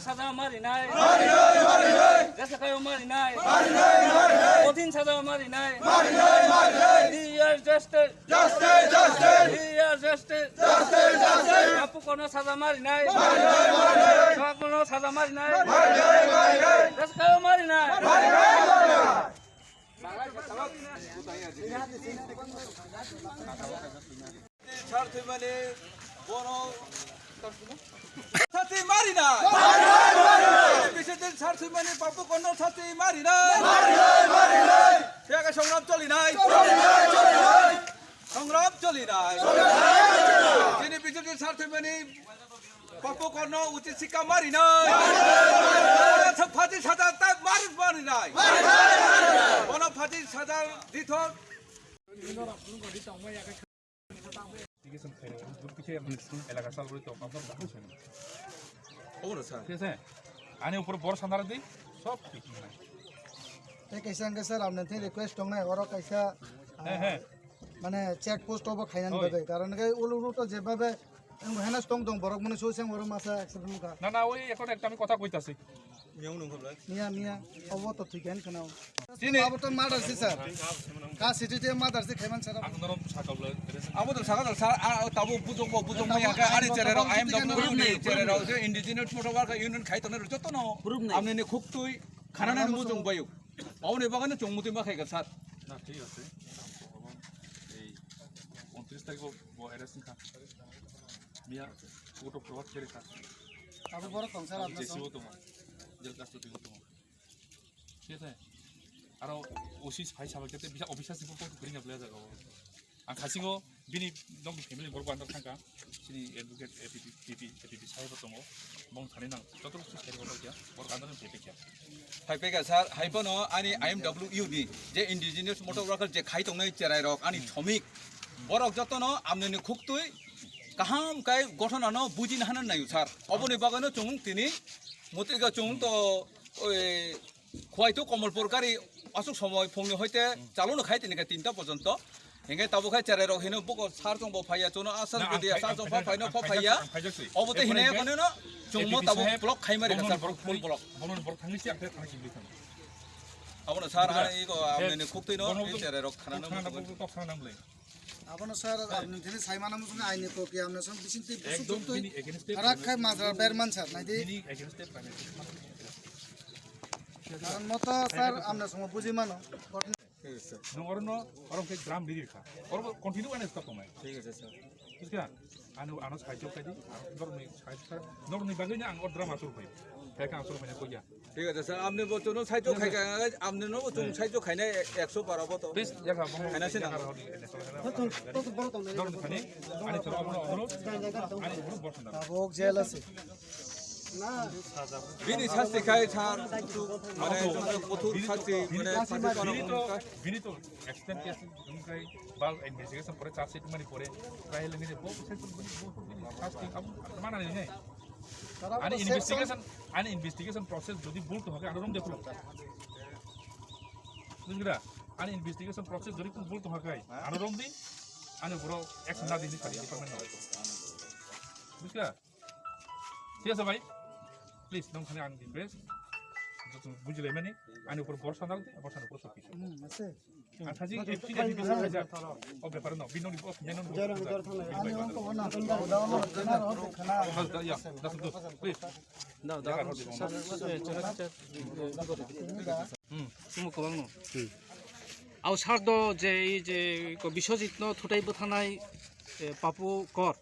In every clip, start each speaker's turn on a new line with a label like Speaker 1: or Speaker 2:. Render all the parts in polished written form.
Speaker 1: সাজা মারি নাই দেশে কায়ো মারি নাই কঠিন সাজা মারি নাই আপু কোনো সাজা মারি নাই কোনো সাজা মারি নাই দেশে কায়ো মারি নাই
Speaker 2: ছাত্রী মারি না বিশেষদিন ছাত্রী মানে পাপু কন্ন ছাত্রী মারি না সংগ্রাম চলি নাই সংগ্রাম চলি নাই তিনি বিশেষদিন ছাত্রী মানে পাপু কন্ন উচিত শিক্ষা মারি নাই ফাঁসি সাজা তাই মারি নাই কোন ফাঁসি সাজা দিত
Speaker 3: এলাকা চাল করে তো আপনার
Speaker 2: স্যার
Speaker 3: ঠিক আছে আনি উপরে বড় সান্দারা দিই সব ঠিক নাই
Speaker 4: कैसा सर आपने थे रिक्वेस्ट होंगे और कैसा माने चेक पोस्ट होबो खाइनान बे कारण के उलुरु तो जेबाबे हेना स्टंग दं बरक मने सोसें बर मासा एक्सेप्ट का
Speaker 3: না না ওই এখন একটা আমি কথা কইতাছি
Speaker 4: मिया मिया अब तो ठीक है ना सिने अब तो मादर से सर का सिटी ते मादर से खाइमान सर
Speaker 3: আপনারা সাকাবলে
Speaker 2: 아무도 사과들 따보 부정 뭐야 아니 제레로 아임 너무 제레로 저 인디지너스 모터와가 유는 가이터는 줬더노 আমনে খুবই খানানা মুজং বায়ু আউনে বাগানে জংমুতি 마 খাই가 사
Speaker 3: না ঠিক আছে এই 29 তারিখ এরেসন খা মিয়া ফটো প্রভাব করে খা
Speaker 4: अब बर कौन सर आपने
Speaker 3: জেসিও তোমার জেল কাস্ট দিও তোমার ঠিক আছে আর ওসি ফাই সাবাকেতে বিশা অফিসার সিপো করি না প্লেয়া জায়গা आं खासिङो बिनि दं फेमिलि बरग आन्दार थांगा सिनि एडभोकेट एपिपि साहेब दङ मं थाने नां जत बुस्थु सेर बरग गया बरग आन्दार फेपेकिया
Speaker 2: फाइपेगा सार हाइपनो आनि आइएमडब्ल्यूइउ नि जे इन्डिजिनियास मोटर वर्कर जे खाइ दंनै जेराय रक आनि श्रमिक बरग जतनो आमने खुक्तुइ काहाम काय गठनानो बुजिन हानन नायु सार अबनि बागानो चुं तिनि मतिगा चुं तो ओइ खवाइतो कमलपुर गारि असुक समय फुंनि हयते चालुनो खाइ तिनिका 3टा पर्यन्त हेंगे ताबोखाय चेरेरो हेनो बको सार जंबो फाया जनो आसार गदिया सार जंबो फायनो फाया अबते हिने गनो जंबो ताबो ब्लक खाइमारे सार फुल ब्लक
Speaker 3: बनो बर थांनिसि आं थांखि बिथां
Speaker 2: अबनो सार आरो इको आमने खुक्तैनो चेरेरो खानानो
Speaker 3: तो खानामले
Speaker 4: आपन सर आपने थे साइमाना मुसने आइने को कि हमने सब बिसिनते एकदम खराब खाय माजरा बेरमान सर नाइदि कारण मत सर हमने सम बुझि मानो
Speaker 3: नंगरनो और के ग्राम लिरि खा और कंटिन्यू आने स्टॉप में
Speaker 2: ठीक है सर
Speaker 3: बुझिया आनो साइजो खाइदि नरनि साइज नरनि बागैनो आं अर्डर मासुर फै फेका आसुर फैना कइया
Speaker 2: ठीक है सर आपने बोचनो साइजो खाइगा आपने नो जों साइजो खाइना 112 बतो
Speaker 3: प्लीज याखा
Speaker 2: खाइनासे ना
Speaker 3: नरनि खानि आनि तर अबनो अनुरोध आनि गुरु बसना
Speaker 4: अब जेलस
Speaker 2: बिनि सास्ति खाइ सार माने कठोर सास्ति माने
Speaker 3: बिनि तो एक्सटेंड केस उनकाय बाल इन्वेस्टिगेशन परे चार्ज शीट मानि परे ट्रायल नि बहुत सास्ति अब माना नै आणि इन्वेस्टिगेशन प्रोसेस যদি ভুল তো হবে আরম দেখো বুঝগরা आणि इन्वेस्टिगेशन प्रोसेस যদি ভুল তো হবে আরম দি आणि বড় অ্যাকশন না দিনি খালি ডিপার্টমেন্ট বুঝগরা ঠিক আছে ভাই প্লিজ নম খানে আন ইনভেস্ট যত বুঝলে মানে आणि উপর বর্ষা না দিতে বর্ষা উপর সব কিছু
Speaker 4: আছে
Speaker 3: আর খাজি এফটি যদি বিসা হয়ে যায় ও ব্যাপার না বিনোনি বস মেনন
Speaker 4: আমি অঙ্ক বনা দাও না খানা
Speaker 3: ইয়া দাস দো প্লিজ
Speaker 1: দাও তুমি কবাং ন আও সারদ যে এই যে বিশ্বজিৎ থুটাইবো থানাই পাপু কর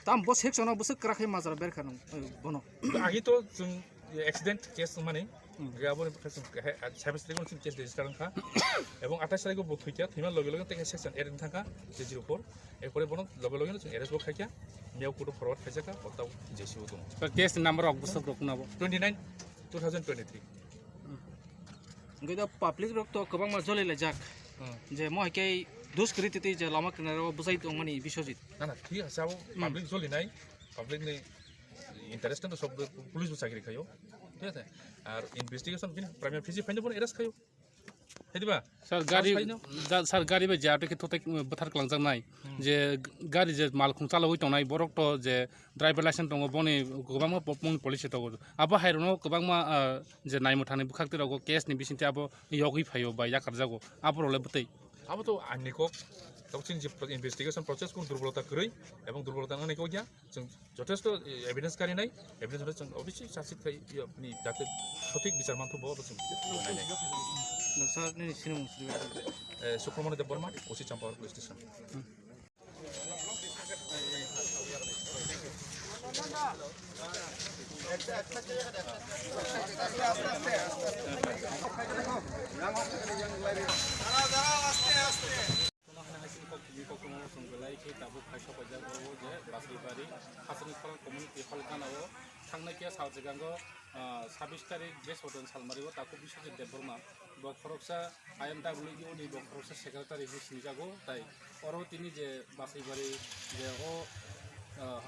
Speaker 1: তাম বস সেকশন বস ক্রাখে মাজার বেরখান বনো
Speaker 3: আগে তো অ্যাক্সিডেন্ট কেস মানে গাবন সার্ভিস থেকে কোন কেস রেজিস্টার খা এবং 28 তারিখে বুক হইয়া থিমার লগে লগে থেকে সেকশন এর থাকা যে 04 এরপরে বন লগে লগে এরেস বুক খাইয়া মেও কোড ফরওয়ার্ড খাইজাকা অতাও জেসিও দম
Speaker 1: কেস নাম্বার অফ বস রকনাবো
Speaker 3: 29 2023
Speaker 1: গইদা পাবলিক রক তো কবাং মা জলিলে যাক যে মই কে দুষ্কৃতি যে লামা কিনারে বুঝাই দং মানে বিশ্বজিৎ
Speaker 3: না না ঠিক আছে আবো পাবলিক চলিনাই পাবলিক নি ইন্টারেস্ট তো সব পুলিশ চাকরি খাইও ঠিক আছে আর ইনভেস্টিগেশন বিন প্রাইমারি ফিজি ফাইন বন এরেস্ট খাইও হেদিবা
Speaker 5: Sar gari ba jatuh kita tak betar kelanjang nai, je gari je malkung cala hui tongnai borok to je driver license tongo boni gobang ma popmung polisi to abo hairono gobang ma je nai muthani bukhak tira go case ni bisinti abo yogi phayo ba yakar jago abo role betai
Speaker 3: abo to ani ko তখন যে investigation process কোন দুর্বলতা করি এবং দুর্বলতা অনেক গিয়া जों যথেষ্ট এভিডেন্স কারি নাই এভিডেন্স जों অবশ্যই শাসিত খাই আপনি যাতে সঠিক বিচার মানতে বড় जों
Speaker 1: স্যার নি সিনেমা
Speaker 3: সুপ্রমণ দেব বর্মা ওসি চাম্পাওয়ার পুলিশ স্টেশন
Speaker 5: थांनायखिया सावजिगांगो 26 तारिख बृहस्पतिवार सालमारिव ताको बिश्वजित देबबर्मा बखरकसा आईएमडब्लिउ नि बखरकसा सेक्रेटारि हिसनिजागो ताई अरो तिनि जे बासैबारि जे ओ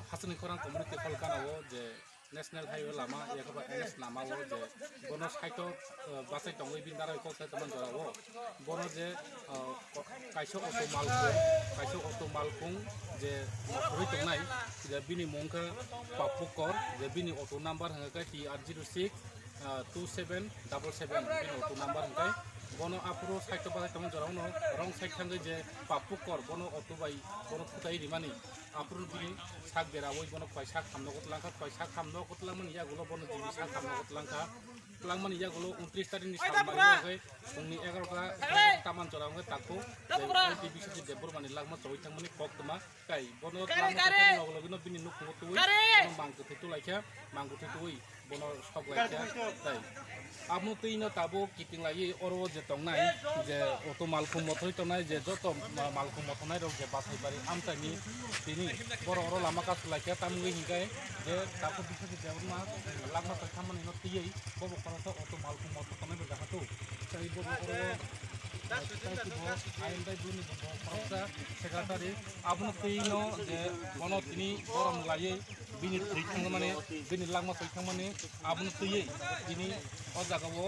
Speaker 5: हासनि खरां कम्युनिटि फलकानाव जे नेशनल हाईवे लामा याकबा एनएस लामाव जे बनो साइटो बासै दंगै बिन्दारा को साइटमान जराव बनो जे काइसो अटो मालकुं जे हरि तंनाय जे बिनि मंका पापुकर जे बिनि अटो नम्बर हंगा TR06 2777 बिनि अटो नम्बर हंगा बनो आपुरो साइटो बासै तंगै जरावनो रंग साइट थांगै जे पापुकर बनो अटो बाई बनो फुटाइ रिमानि आपुरो बिनि साग बेरावै बनो पैसा खामनो गतलांखा पैसा खामनो गतलांमोन यागुलो बनो दिनि साग खामनो गतलांखा तलांमोन यागुलो 29 तारिखनि सालमारिवै फुंनि 11टा तामान जरावै ताको बिश्वजित देबबर्मानि लागमा चौइ थांमोननि कक्तमा काई बनो लागनो बिनि नुखुङो तुइ बनो मांगुथै तुलाइखा मांगुथै तुइ बनो सब लाइखा ताई आमु तैनो ताबो किटिं लायै अरो जे तंनाय जे अटो मालखौ मथै तंनाय जे जत मालखौ मथनाय रग जे बासैबारि आमतानि तिनि बर अरो लामा कास लाइखा तामुइ हिगाय जे ताको बिश्वजित देबबर्मा लागमा चौइ थांमोननि न तियै बबो खरस अटो मालखौ मथ तंनाय जाहातो ताई बबो अरो आईएमडब्लिउ नि बखरकसा सेक्रेटारि आबुन तैनो जे बनो तिनि गरम लायै बिनि थैखांनो माने बिनि लागमा थैखांमाने आबुन तैयै दिनै अ जागाव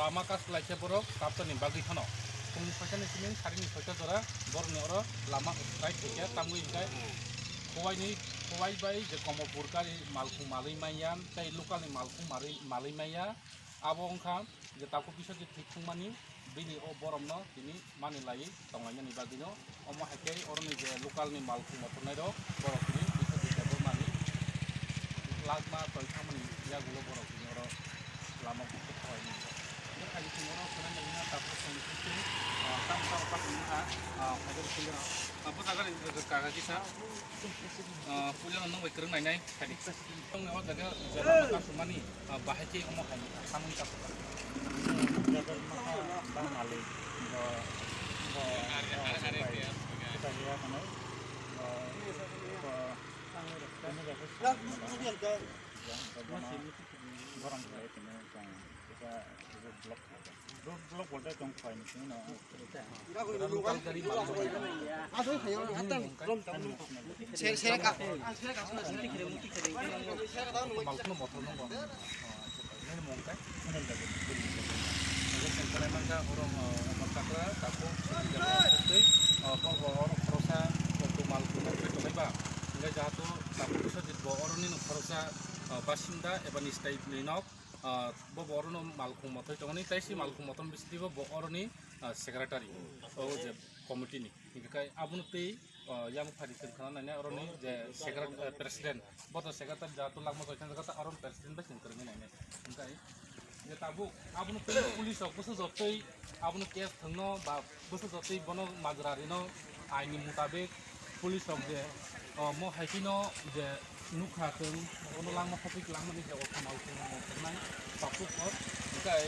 Speaker 5: लामा कास लाइखे बर काप्तानि बागै खानो फुंनि 6टानि सिमेन सारिनि 6टा जरा बरनि अर लामा राइट थैया तामुइ हिगाय खवाइ बाय जे कमपुर गारि मालखौ मालैमायान ताई लोकालनि मालखौ मालैमाया आबो अंखा जे ताको बिश्वजित थैखांमानि बिनि अ बरमनो दिनै मानि लायै तंलायनानि बागैनो अम हाइकै अरनि जे लोकालनि मालखौ मथनाय र बरफनि बिश्वजित देबबर्मानि लागमा तयखामनि यागुलो बरफनि अर लामा खथायनि बे खालि सिङाव सोनायना ताको संख्रिति तामसा पाखिना हाजर फुलिया आबो जागानि कागाजिसा फुलिया नंबाय फोरोंनायनाय खालि दंनाव जागा जेला कासुमानि बाहायथि अम हाइनि सामनि कासुमा bang mali blok boleh dong poin sini no Mangka orang makakra tapo jadi orang perosa waktu malku itu leba nggak jatuh tapo bisa jadi orang ini perosa basinda eban istai linok bo orang malku motor itu ini taisi malku motor bisa tiba bo orang ini sekretari je komite ini kayak abun tei yang hadiskan karena nanya orang ini je sekretari presiden boto sekretari jatuh lama kata orang presiden basin kerja nanya kayak जे ताबु आबुन police Basu जतै आबुन case थंनो बा बसु जतै बनो माजरारिनो आइनि मुताबिक police जे म हाइकिनो जे नुखाथों बनो लांमा topic लांमानि जे अथमाल मोननाय पापु पर गाय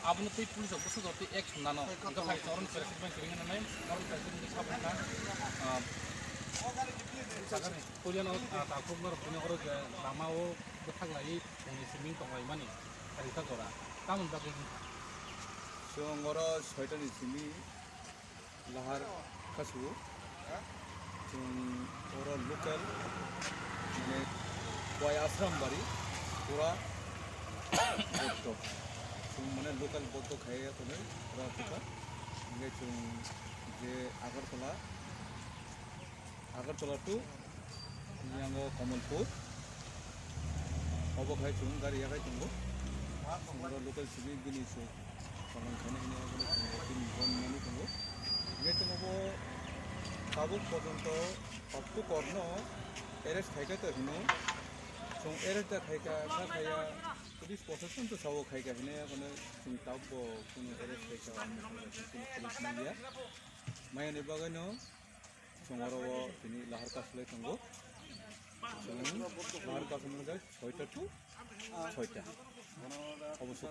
Speaker 5: आबुन पुलिस बसु जतै एक सुनानो गाय चरन प्रेसिडेन्ट किरिङना नाय चरन प्रेसिडेन्ट साबना जागानि पुलियानो ताकुमर पुनिगर जे लामाओ बथागलाय जोंनि सिमिं तंलाय मानि जों 6टानि सिमि
Speaker 2: lahar kasu जों बर' लकेल माने वाय आश्रम बारि पूरा बौद्ध जों माने लकेल बौद्ध खाया खौनो पूरा फुका ओमफ्राय जों जे आगरतला टु यांगो कमलपुर अबखाय जों गारियाखाय दङ बर' लकेल सिबि बिनिसो खालामखानाय जों बननानै दङ ओमफ्राय जोंबो Tabuk porjonto waktu korno eres khaika to hino song eres ta khaika sa khaya pulis procession to sawo khaika hine kono sing tabbo kono eres khaika pulis media maya ne bagano songaro tini lahar kasle tongo song lahar kasle ga 6টা to 6টা অবশ্যই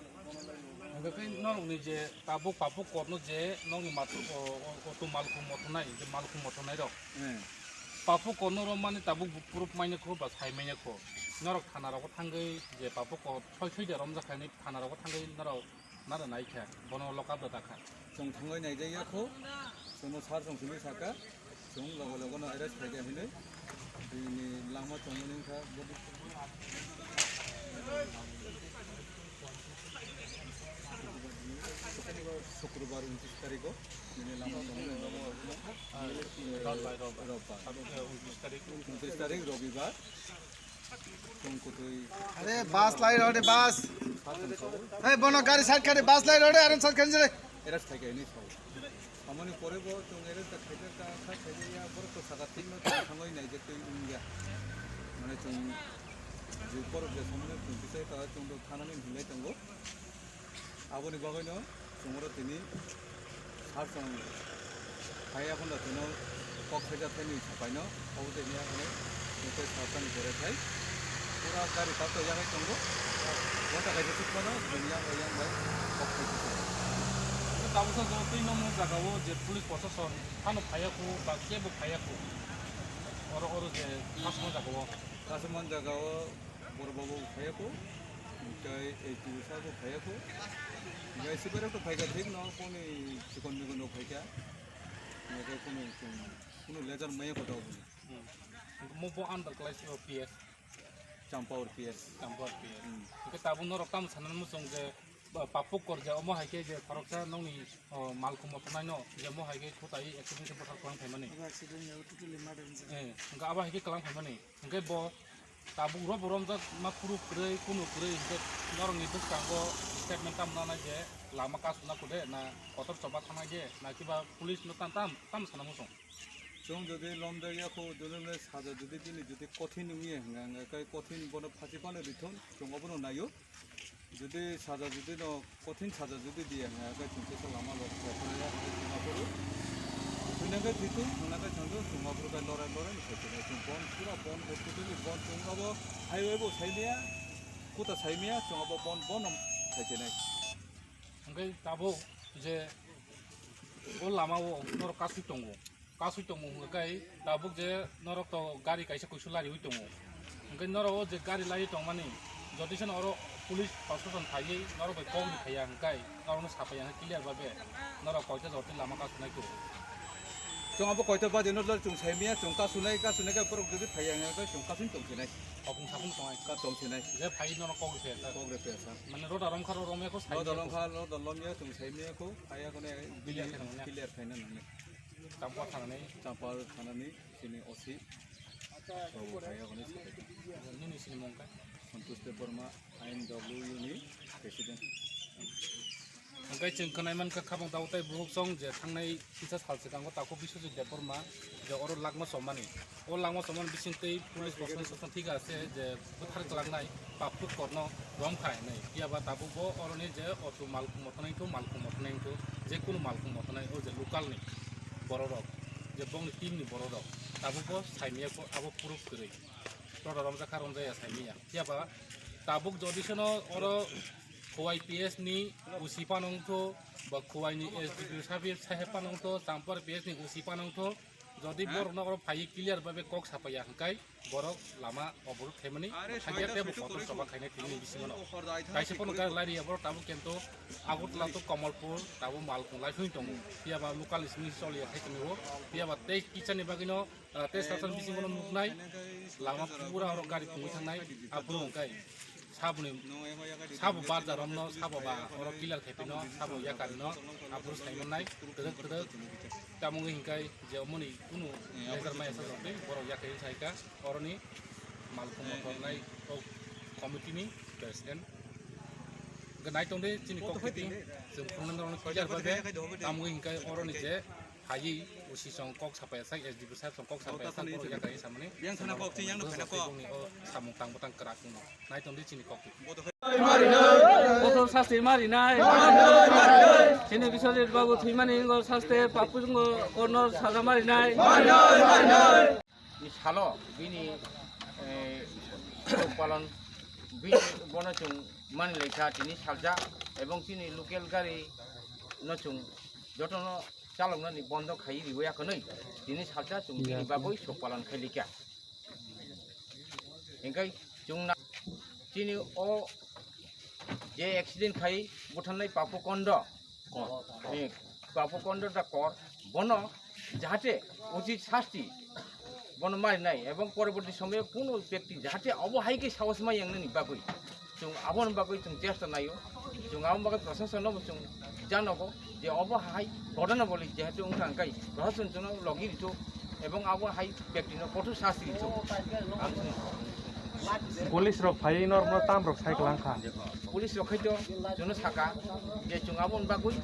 Speaker 5: Angkai nong ni je tabuk papuk korno je nong ni matu otu malku motonai je malku motonai rok papuk korno ro mani tabuk purup maine ko ba sai maine ko norok thana rok thangai je papuk ko choi choi de rom ja khani thana rok thangai norok nara nai kha bono loka da ta kha
Speaker 2: song thangai nai jaya ko sono sar song simi saka song logo logo no eres khaika hine ini lama chongning kha शुक्रवार 29 तारिख को मैंने लामा रविवार 29 तारिख रविवार तुमको तो
Speaker 4: अरे बास लाई रोडे बास ए बनो गाड़ी साइड करे बास लाई रोडे आराम साइड करे
Speaker 2: एरस थाके नहीं छौ हमनी परे बो तुम एरस त खाइते का खा खाइते या बर तो सागा तीन में थांगै नाइ जे तुम इंडिया माने तुम जे पर जे सामने तुम बिसाय का तुम तो थानानि हिलाय तंगो आबोनि बागैनो जोंरो तिनि सारसं हाया खन्दा तिनो कक खाइजा थाइनि सापाइनो अबो देनिया माने मोनसे सारसं करे थाइ पूरा गाड़ी का तो याङै तंगो वटा गाइजे सिखनो दुनिया याङ भाइ कक खाइजा
Speaker 5: tabusan so tui no mo jaga wo je police procession thano phaya ko ba kebo phaya ko oro je kasmo jaga wo
Speaker 2: कासमान जगाव बरबाबो खायाको ओमफ्राय एटि साबो खायाको ओमफ्राय सिबाराव तो फायगा ठीक न कोनि चिकन मिगन फायगा ओमफ्राय कोनो लेजार मय को दाव
Speaker 5: mo bo under class of PS
Speaker 2: चांपावर PS
Speaker 5: tambor PS ke tabu no rokam sanan mo song je papuk kor je mo haike je faroksa nongni malku mo tonai no je mo haike khotai accident botar klang thaimani ga aba haike klang thaimani ngai bo tabu ro borom ja ma puru krei kunu krei je norong ni bukango statement tam na je lama kasuna kude na kotor coba thana je na kiba police no tam sanamo song
Speaker 2: जों যদি লমদাইয়াखौ दोलोंनो साजा जुदि दिनै जुदि कठिन नुयो हांगाय कठिन बनो फासिपानो रिथन जोंबो नायो जुदि साजा जुदि न कठिन साजा जुदि दिया हांगाय चिंते लामा लखया जोंमाफोर जोंनागा दिथु जोंनागा जोंदो जोंमाफोर का लराय निखायनो जों बन पूरा बन हस्पिटल बन जोंगाबो हाइवेबो साइमिया कुता साइमिया जोंगाबो बन खायसेनाय
Speaker 5: ngai tabo je o lama o nor kasu tongo ngai tabuk je norok to gari kaisa kusulari hui tongo ngai noro je gari lai tongmani jodison oro police protection thai noro bai kong ni thaya ngai noro no sapaya clear babe noro koita joti lama kasu nai ko
Speaker 2: जोंआबो कयता बादि न जों साइमिया जों का सुनाय का पर जुदि फाया हांगाय जों का सुन तंसेनाय
Speaker 5: opung sapung tongai
Speaker 2: का तंसेनाय
Speaker 5: je phai noro kong se
Speaker 2: कग्रे पेसा
Speaker 5: mane roda ram kharo rome ko sai
Speaker 2: दलं खा दलमिया जों साइमियाखौ फाया कोने क्लियर खायना नने
Speaker 5: tampo thangani
Speaker 2: चापार थानानै दिनै असी फाया कोने
Speaker 5: ni sini mongka
Speaker 2: सन्तोष देव वर्मा IMWU नि president
Speaker 5: ngai ching kanai man ka khabang dautai buhuk song je thangnai kisa salse kango tako bisojit deporma je oro lagma somani o lagma soman bisintei police protection thik ase je buthar klangnai papuk korno rom khai nai kiaba tabu bo oroni je otu malku motonai to je kono malku motonai o je local ni bororok je bong team ni bororok tabu bo saimia ko abo proof kri roda rom jakha rom jaya saimia kiaba tabuk jodisono oro Kuwai PS ni usipanong to ba kuwai ni SDQ sabi sahepanong to tampar PS ni usipanong to যদি borok no phai clear babe kok sapaya hangkai borok lama obruk themani hagiate bo kotor soba khaine tini bisingono kaise pono ka lari borok tabu kento agutla to kamalpur tabu malpung lai hui tongo piaba local ismi soli thaikni ho piaba tei kichani bagino te station bisingono nuknai lama pura oro gari pungui thangnai apuro hangkai sabu bar jaramno sabu ba oro clear khepino sabu yakarino apuro saimonai tedek tamungi hingkai jeomoni kunu lezer mai asa jote borok yakai saika oroni malpung motornai komiti ni president ganai tonde chini kokiti जों फुंनांगौ clear बाबे तामुगी हिंkai oroni je hayi usi song kok sampai sak SDB sak song kok sampai sak borok yakai samane yang sana kok yang nang kok samung tang botang kerak kuno nai tonde chini kokti
Speaker 6: Kotor saste mari nai Sini Biswajit babu thimani ngor saste papu ngor kornor saga mari nai
Speaker 7: Ni salo bini palan bini bona chung man lekha tini salja এবং তিনি local গাড়ি নচুং যতন চালকনা নি বন্ধ খাই রিবয়া কনই তিনি সালজা চুং বাবই সপালন খাইলিকা এঙ্কাই চুং না তিনি ও যে অ্যাক্সিডেন্ট খাই বুঠানলাই পাপুকন্ড পাপুকন্ডটা কর বন যাহাতে উচিত শাস্তি বন মারি নাই এবং পরবর্তী সময়ে কোনো ব্যক্তি যাহাতে অবহাইকে সাহস মাই এংনি বাবই চুং আবন বাবই চুং চেষ্টা নাইও চুং আবন বাবই প্রশাসন চুং জানবো যে অবহাই ঘটনা বলি যেহেতু উঙ্কাই প্রশাসন চুং লগি দিতো এবং আবহাই ব্যক্তির কঠোর শাস্তি দিতো
Speaker 8: পুলিশ রক ফাই নরম তাম রক সাইক্লাংখা
Speaker 7: পুলিশ রখাইতো জুনো সাকা যে চুং আবন বাবই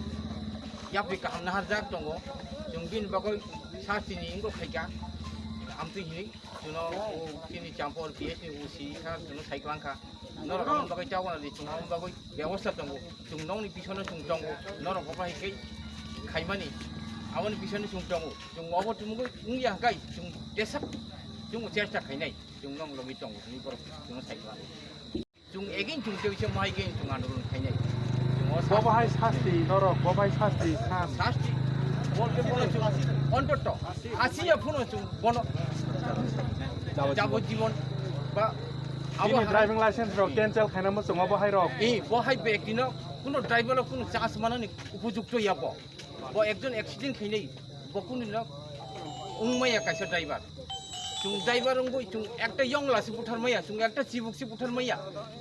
Speaker 7: ইয়াপি কাহাম নাহার জাক দङ চুং বিন বাবই শাস্তিনি ইংগো খাইকা আমতি হিনি চুনো তিনি চাম্পর পিএসনি উসি খা চুনো সাইক্লাংখা Nora kamu bagai cawan di cung kamu bagai biasa tunggu cung dong ni pisau ni cung tunggu Nora apa hikai kaimani awan pisau ni cung tunggu cung apa tunggu ungi angkai cung desa cung cerita kainai cung dong logi tunggu ni baru cung saiklan cung egin cung tu bisa mai egin cung anu kainai cung
Speaker 8: Bobai শাস্তি নরক ববাই শাস্তি খাম
Speaker 7: শাস্তি বলতে বলে cung অন্তত আসিয়া phone cung বন যাবজ্জীবন বা
Speaker 8: তিনি ড্রাইভিং লাইসেন্স রক ক্যান্সেল খাইনা মসং বহাই রক
Speaker 7: বহাই ব্যক্তিনো কোনো ড্রাইভার কোনো চান্স মানানি উপযুক্ত ইয়াব ব একজন অ্যাক্সিডেন্ট খাইনাই ব কোনো উংমাইয়া কাইসা ড্রাইভার চুং ড্রাইভার উংবই চুং একটা ইয়ং লাসি পুঠার মাইয়া চুং একটা চিবুকসি পুঠার মাইয়া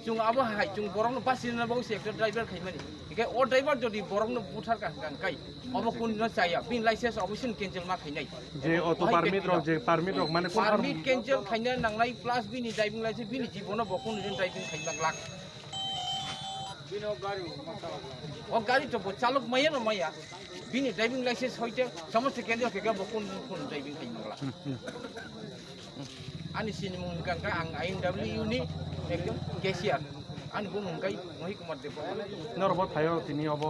Speaker 7: চুং আবহাই চুং বরং বাসিনা বসে একটা ড্রাইভার খাইমানি একে ও ড্রাইভার যদি বরং পুঠার কাই অব কোন চাইয়া বিন লাইসেন্স অবশ্যই ক্যান্সেল মা খাইনাই
Speaker 8: যে অটো পারমিট রক যে পারমিট রক মানে কোন
Speaker 7: পারমিট ক্যান্সেল খাইনা নাংনাই প্লাস বিনি ড্রাইভিং লাইসেন্স বিনি জীবন বকুন ড্রাইভিং খাইমাক লাখ ও গাড়ি তো চালক মাইয়া না মাইয়া বিনি ড্রাইভিং লাইসেন্স হইতে সমস্ত কেন্দ্র থেকে বকুন কোন ড্রাইভিং খাইমাক লাখ ani sini mengungkapkan ang IMW ni ekdom cashir ani bu mengkai mohi kumar depo
Speaker 8: নরব থাইও তিনি of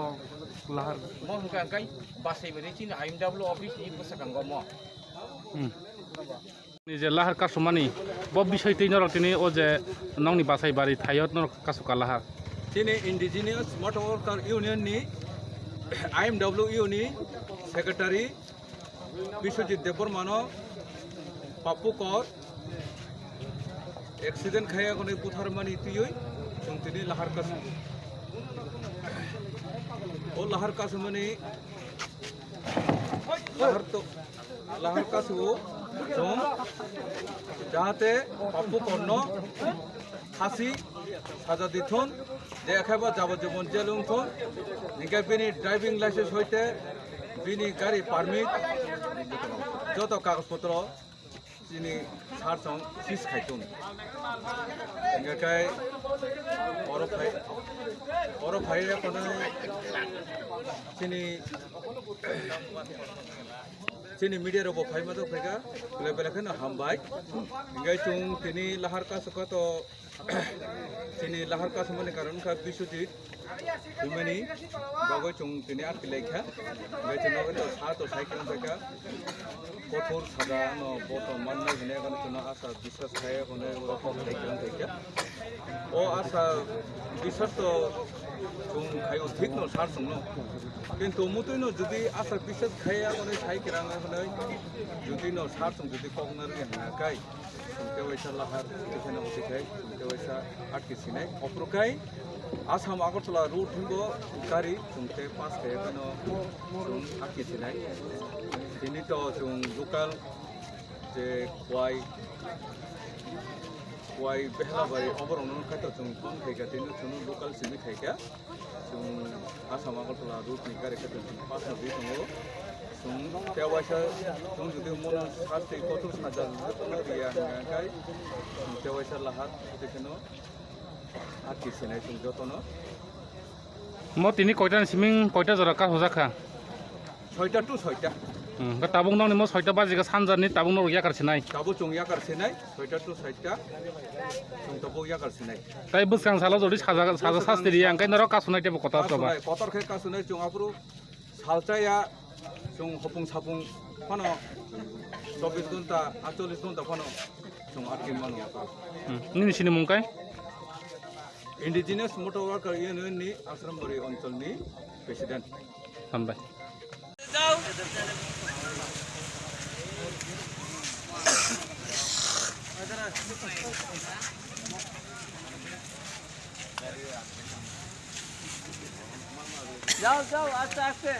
Speaker 8: Lahar
Speaker 7: mengungkapkan basai beri sini IMW office ni pusakang gomo
Speaker 5: ni je lahar kasumani bob বিষয় তিন নরক তিনি ও যে নংনি বাসাই বাড়ি থাইয়ত নরক কাসুকা লাহার
Speaker 2: Sini Indigenous Motor Worker Union ni IMW ni Secretary Biswajit Debormano Papu Kor accident khaya kone puthar mani tiyoi chung tini lahar kas o lahar kas mani lahar kas o chung jahate Papu Korno hasi saja dithon je ekhaba jabojibon jelung thon ninka bini driving license hoite bini gari permit joto kagaz potro sini sarsong sis khaitung engakai oro phai kono sini media robo phai ma to phega level khan hambai engai chung tini lahar ka soko to তিনি লাহার কাছামানি কারণ কা বিশ্বজিৎ হিমানি বাগৈ চুং তিনি আটকে লেখা বেতন তো সাত ও সাইকেল থেকে কঠোর সাজা ন বর্তমান হনে কোনো আশা বিশ্বাস খায় হনে রকম সাইকেল থেকে ও আশা বিশ্বাস তো চুং খাইও ঠিক ন সার সং কিন্তু মুতুইনো যদি আশা বিশ্বাস খাইয়া হনে সাইকেল হনে যদি ন সার সং যদি কখনো হানাকাই কেওয়াইসা লাহার এখানে বসেখাই কেওয়াইসা আটকে সিনাই অপ্রকাই আসাম আগরতলা রুট হিঙ্গ গাড়ি जोंते पास खाया कनो जों आखि सिनाय दिनै तो जों लोकाल जे वाई बेहलाबारि अबरनो खायतो जों फन खायगा दिनै जों लोकाल सिनि खायगा जों आसाम আগরতলা रुट नि गारि खायतो जों पास खाबि दङो जों केवाइसा जों जुदि मन साथै कत साजा जों गैया गाय केवाइसा लाहार देखनो आखि सिनाय जों जतनो
Speaker 3: म তিনি কয়টার সিমিং কয়টা জরা কাজ হজাখা
Speaker 2: 6টা to 6টা
Speaker 3: তাবুং নাवनि म 6টা बाजिगा सानजारनि ताबुं नाव याकारसिनाय
Speaker 2: दाबो जों याकारसिनाय 6टा to 6टा जों दाबो याकारसिनाय
Speaker 3: ताइ बुसखां साला जदि साजा सास्तिरि आंखाय नर कासुनाय टेबो कता तबा
Speaker 2: कतरखाय कासुनाय जों आब्रु सालचाया जों हपुं सापुं फानो 24 घन्टा 48 घन्टा फानो जों आटकिन मानो
Speaker 3: निनि सिनि मुंखाय
Speaker 2: इंडिजिनियास मोटर वर्कार यूनियननि आश्रमबारि ओनसोलनि प्रेसिडेन्ट
Speaker 3: हामबाय
Speaker 6: যাও যাও আস্তে আস্তে